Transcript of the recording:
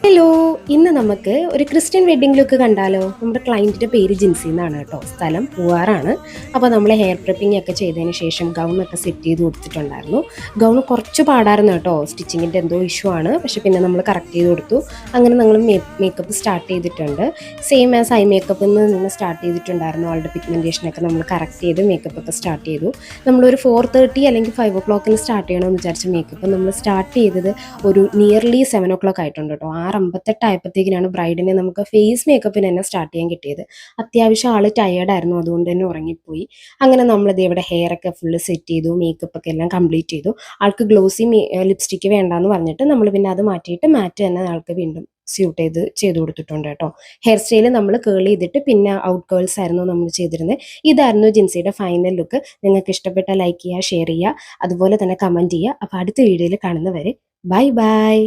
Hello, ഇന്ന് നമുക്ക് ഒരു ക്രിസ്ത്യൻ വെഡ്ഡിംഗ് ലുക്ക് കണ്ടാലോ? നമ്മുടെ ക്ലയൻറ്റിൻ്റെ പേര് ജിൻസി എന്നാണ് കേട്ടോ. സ്ഥലം പൂവാറാണ്. അപ്പോൾ നമ്മൾ ഹെയർ പ്രിപ്പിംഗ് ഒക്കെ ചെയ്തതിന് ശേഷം ഗൗണൊക്കെ സെറ്റ് ചെയ്ത് കൊടുത്തിട്ടുണ്ടായിരുന്നു. ഗൗൺ കുറച്ച് പാടായിരുന്നു കേട്ടോ, സ്റ്റിച്ചിങ്ങിൻ്റെ എന്തോ ഇഷ്യൂ ആണ്. പക്ഷെ പിന്നെ നമ്മൾ കറക്റ്റ് ചെയ്ത് കൊടുത്തു. അങ്ങനെ നമ്മൾ മേക്കപ്പ് സ്റ്റാർട്ട് ചെയ്തിട്ടുണ്ട്. സെയിം ആസ് ഐ മേക്കപ്പിൽ നിന്ന് സ്റ്റാർട്ട് ചെയ്തിട്ടുണ്ടായിരുന്നു. ആളുടെ പിഗ്മെൻറ്റേഷനൊക്കെ നമ്മൾ കറക്റ്റ് ചെയ്ത് മേക്കപ്പ് ഒക്കെ സ്റ്റാർട്ട് ചെയ്തു. നമ്മളൊരു 4:30 അല്ലെങ്കിൽ 5 o'clock സ്റ്റാർട്ട് ചെയ്യണമെന്ന് വിചാരിച്ച മേക്കപ്പ് നമ്മൾ സ്റ്റാർട്ട് ചെയ്തത് ഒരു നിയർലി 7 o'clock ആയിട്ടുണ്ട് കേട്ടോ. 6:58 ആയപ്പോഴത്തേക്കിനാണ് ബ്രൈഡിനെ നമുക്ക് ഫേസ് മേക്കപ്പിന് തന്നെ സ്റ്റാർട്ട് ചെയ്യാൻ കിട്ടിയത്. അത്യാവശ്യം ആൾ ടയേർഡായിരുന്നു, അതുകൊണ്ട് തന്നെ ഉറങ്ങിപ്പോയി. അങ്ങനെ നമ്മളിത് ഇവിടെ ഹെയർ ഒക്കെ ഫുള്ള് സെറ്റ് ചെയ്തു, മേക്കപ്പ് ഒക്കെ എല്ലാം കംപ്ലീറ്റ് ചെയ്തു. ആൾക്ക് ഗ്ലോസി ലിപ്സ്റ്റിക്ക് വേണ്ടാന്ന് പറഞ്ഞിട്ട് നമ്മൾ പിന്നെ അത് മാറ്റിയിട്ട് മാറ്റ് തന്നെ ആൾക്ക് വീണ്ടും സ്യൂട്ട് ചെയ്ത് കൊടുത്തിട്ടുണ്ട് കേട്ടോ. ഹെയർ സ്റ്റൈൽ നമ്മൾ കേൾ ചെയ്തിട്ട് പിന്നെ ഔട്ട് കേൾസ് ആയിരുന്നു നമ്മൾ ചെയ്തിരുന്നത്. ഇതായിരുന്നു ജിൻസിയുടെ ഫൈനൽ ലുക്ക്. നിങ്ങൾക്ക് ഇഷ്ടപ്പെട്ട ലൈക്ക് ചെയ്യുക, ഷെയർ ചെയ്യുക, അതുപോലെ തന്നെ കമൻറ്റ് ചെയ്യുക. അപ്പോൾ അടുത്ത വീഡിയോയിൽ കാണുന്നവരെ ബൈ ബൈ.